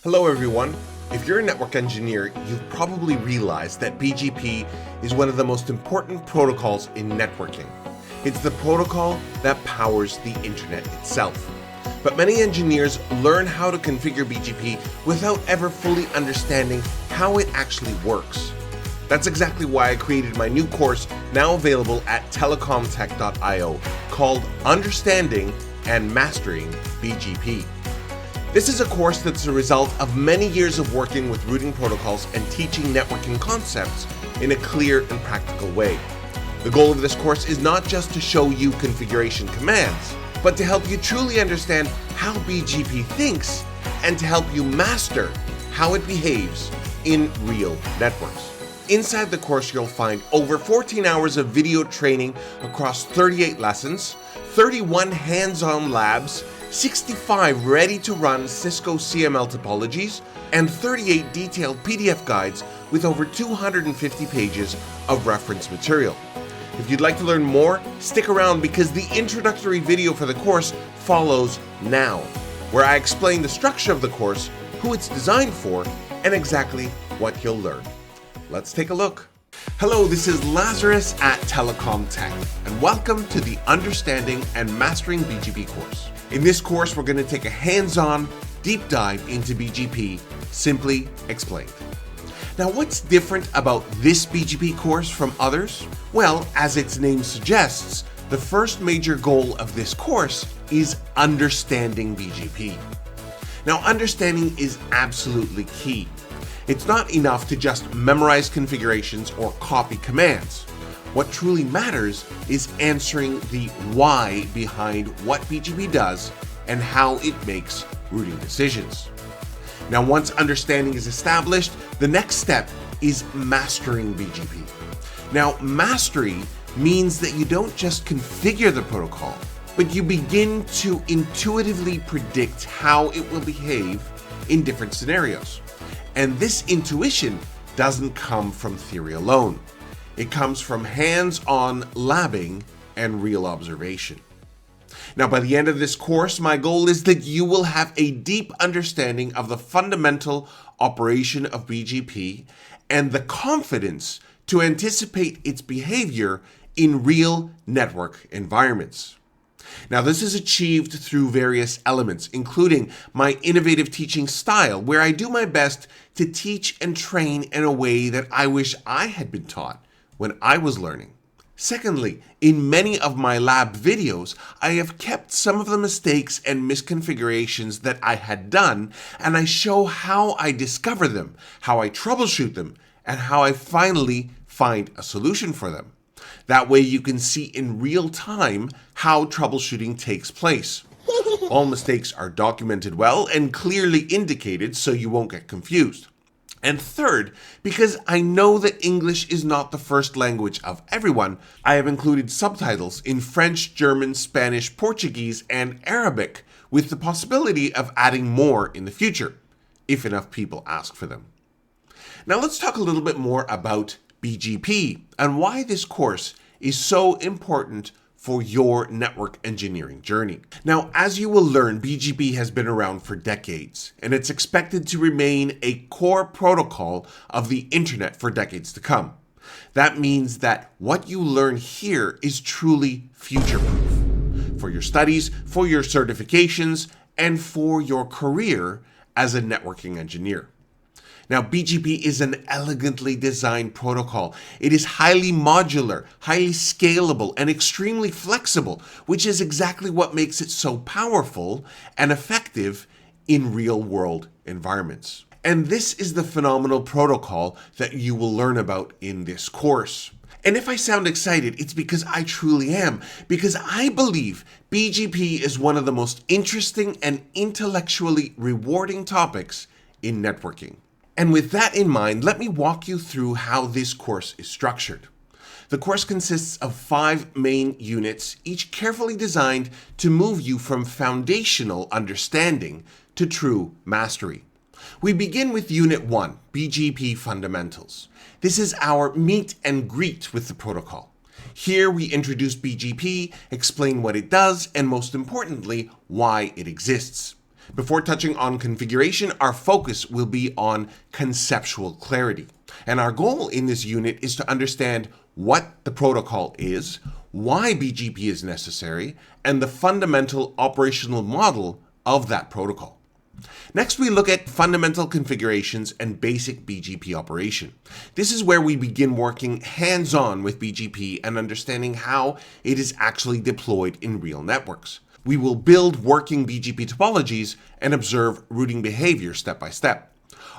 Hello everyone. If you're a network engineer, you've probably realized that BGP is one of the most important protocols in networking. It's the protocol that powers the internet itself. But many engineers learn how to configure BGP without ever fully understanding how it actually works. That's exactly why I created my new course, now available at telecomTech.io, called Understanding and Mastering BGP. This is a course that's a result of many years of working with routing protocols and teaching networking concepts in a clear and practical way. The goal of this course is not just to show you configuration commands, but to help you truly understand how BGP thinks and to help you master how it behaves in real networks. Inside the course, you'll find over 14 hours of video training across 38 lessons, 31 hands-on labs, 65 ready-to-run Cisco CML topologies, and 38 detailed PDF guides with over 250 pages of reference material. If you'd like to learn more, stick around because the introductory video for the course follows now, where I explain the structure of the course, who it's designed for, and exactly what you'll learn. Let's take a look. Hello, this is Lazarus at telecomTech, and welcome to the Understanding and Mastering BGP course. In this course, we're going to take a hands-on, deep dive into BGP, simply explained. Now, what's different about this BGP course from others? Well, as its name suggests, the first major goal of this course is understanding BGP. Now, understanding is absolutely key. It's not enough to just memorize configurations or copy commands. What truly matters is answering the why behind what BGP does and how it makes routing decisions. Now, once understanding is established, the next step is mastering BGP. Now, mastery means that you don't just configure the protocol, but you begin to intuitively predict how it will behave in different scenarios. And this intuition doesn't come from theory alone. It comes from hands-on labbing and real observation. Now, by the end of this course, my goal is that you will have a deep understanding of the fundamental operation of BGP and the confidence to anticipate its behavior in real network environments. Now, this is achieved through various elements, including my innovative teaching style, where I do my best to teach and train in a way that I wish I had been taught when I was learning. Secondly, in many of my lab videos, I have kept some of the mistakes and misconfigurations that I had done, and I show how I discover them, how I troubleshoot them, and how I finally find a solution for them. That way you can see in real time how troubleshooting takes place. All mistakes are documented well and clearly indicated so you won't get confused. And third, because I know that English is not the first language of everyone, I have included subtitles in French, German, Spanish, Portuguese, and Arabic, with the possibility of adding more in the future, if enough people ask for them. Now let's talk a little bit more about BGP and why this course is so important for your network engineering journey. Now, as you will learn, BGP has been around for decades, and it's expected to remain a core protocol of the internet for decades to come. That means that what you learn here is truly future-proof for your studies, for your certifications, and for your career as a networking engineer. Now, BGP is an elegantly designed protocol. It is highly modular, highly scalable, and extremely flexible, which is exactly what makes it so powerful and effective in real-world environments. And this is the phenomenal protocol that you will learn about in this course. And if I sound excited, it's because I truly am, because I believe BGP is one of the most interesting and intellectually rewarding topics in networking. And with that in mind, let me walk you through how this course is structured. The course consists of 5 main units, each carefully designed to move you from foundational understanding to true mastery. We begin with Unit 1, BGP Fundamentals. This is our meet and greet with the protocol. Here we introduce BGP, explain what it does, and most importantly, why it exists. Before touching on configuration, our focus will be on conceptual clarity. And our goal in this unit is to understand what the protocol is, why BGP is necessary, and the fundamental operational model of that protocol. Next, we look at fundamental configurations and basic BGP operation. This is where we begin working hands-on with BGP and understanding how it is actually deployed in real networks. We will build working BGP topologies and observe routing behavior step by step.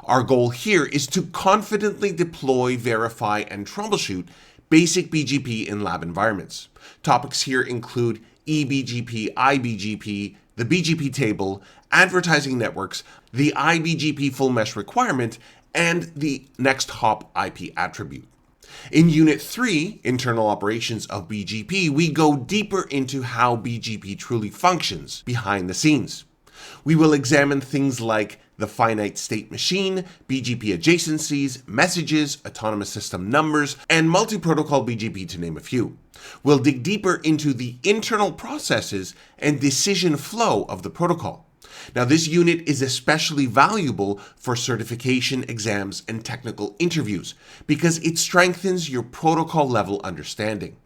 Our goal here is to confidently deploy, verify, and troubleshoot basic BGP in lab environments. Topics here include eBGP, iBGP, the BGP table, advertising networks, the iBGP full mesh requirement, and the next hop IP attribute. In Unit 3, Internal Operations of BGP, we go deeper into how BGP truly functions behind the scenes. We will examine things like the finite state machine, BGP adjacencies, messages, autonomous system numbers, and multi-protocol BGP, to name a few. We'll dig deeper into the internal processes and decision flow of the protocol. Now, this unit is especially valuable for certification exams and technical interviews because it strengthens your protocol level understanding.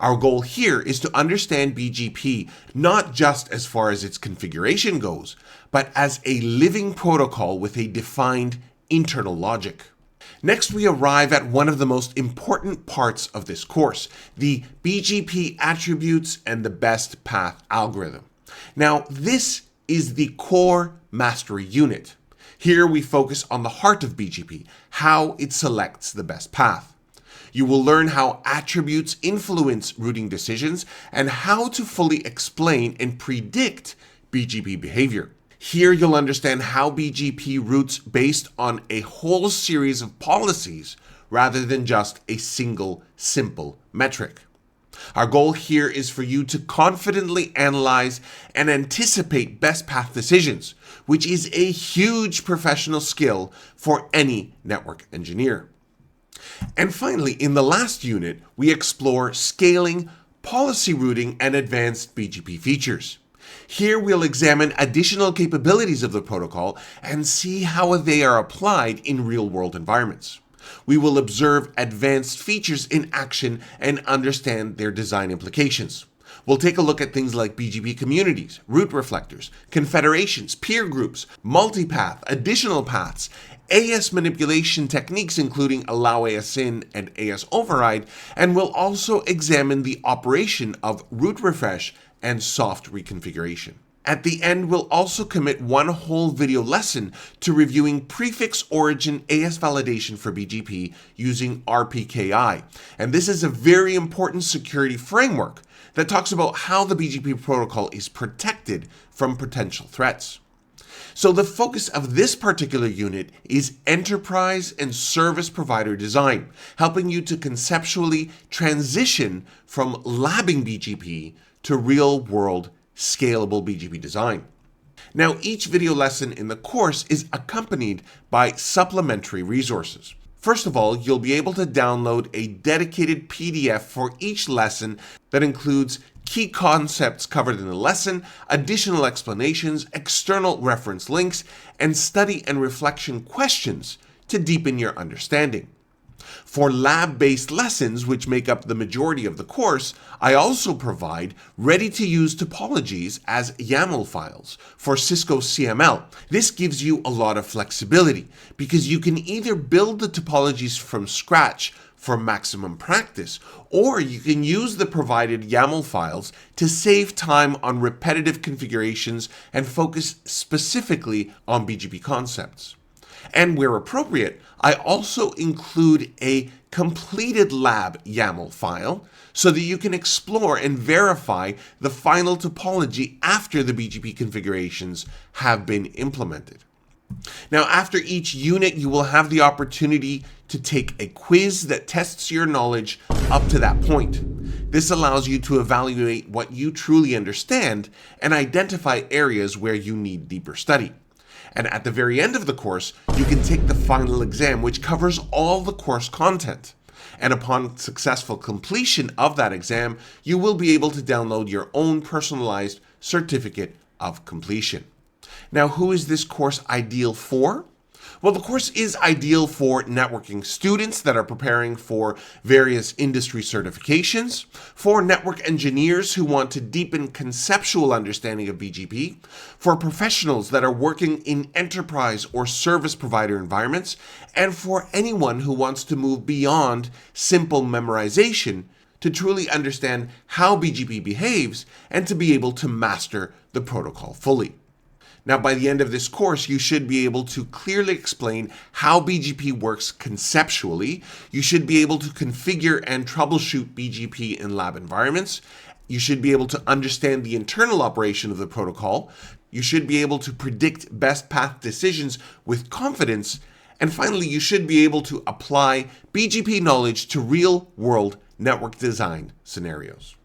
Our goal here is to understand BGP not just as far as its configuration goes, but as a living protocol with a defined internal logic. Next, we arrive at one of the most important parts of this course, the BGP attributes and the best path algorithm. Now, this is the core mastery unit. Here we focus on the heart of BGP, how it selects the best path. You will learn how attributes influence routing decisions and how to fully explain and predict BGP behavior. Here you'll understand how BGP routes based on a whole series of policies rather than just a single simple metric. Our goal here is for you to confidently analyze and anticipate best path decisions, which is a huge professional skill for any network engineer. And finally, in the last unit, we explore scaling, policy routing, and advanced BGP features. Here we'll examine additional capabilities of the protocol and see how they are applied in real-world environments. We will observe advanced features in action and understand their design implications. We'll take a look at things like BGP communities, route reflectors, confederations, peer groups, multipath, additional paths, AS manipulation techniques including allow AS in and AS override, and we'll also examine the operation of route refresh and soft reconfiguration. At the end, we'll also commit one whole video lesson to reviewing prefix origin AS validation for BGP using RPKI. And this is a very important security framework that talks about how the BGP protocol is protected from potential threats. So the focus of this particular unit is enterprise and service provider design, helping you to conceptually transition from labbing BGP to real-world scalable BGP design. Now, each video lesson in the course is accompanied by supplementary resources. First of all, you'll be able to download a dedicated PDF for each lesson that includes key concepts covered in the lesson, additional explanations, external reference links, and study and reflection questions to deepen your understanding. For lab-based lessons, which make up the majority of the course, I also provide ready-to-use topologies as YAML files for Cisco CML. This gives you a lot of flexibility because you can either build the topologies from scratch for maximum practice, or you can use the provided YAML files to save time on repetitive configurations and focus specifically on BGP concepts. And where appropriate, I also include a completed lab YAML file so that you can explore and verify the final topology after the BGP configurations have been implemented. Now, after each unit, you will have the opportunity to take a quiz that tests your knowledge up to that point. This allows you to evaluate what you truly understand and identify areas where you need deeper study. And at the very end of the course, you can take the final exam, which covers all the course content. And upon successful completion of that exam, you will be able to download your own personalized certificate of completion. Now, who is this course ideal for? Well, the course is ideal for networking students that are preparing for various industry certifications, for network engineers who want to deepen conceptual understanding of BGP, for professionals that are working in enterprise or service provider environments, and for anyone who wants to move beyond simple memorization to truly understand how BGP behaves and to be able to master the protocol fully. Now, by the end of this course, you should be able to clearly explain how BGP works conceptually. You should be able to configure and troubleshoot BGP in lab environments. You should be able to understand the internal operation of the protocol. You should be able to predict best path decisions with confidence. And finally, you should be able to apply BGP knowledge to real-world network design scenarios.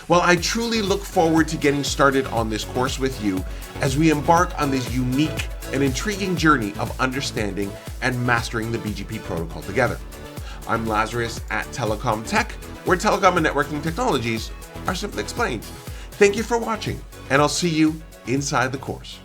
Well, I truly look forward to getting started on this course with you as we embark on this unique and intriguing journey of understanding and mastering the BGP protocol together. I'm Lazarus at telecomTech, where telecom and networking technologies are simply explained. Thank you for watching, and I'll see you inside the course.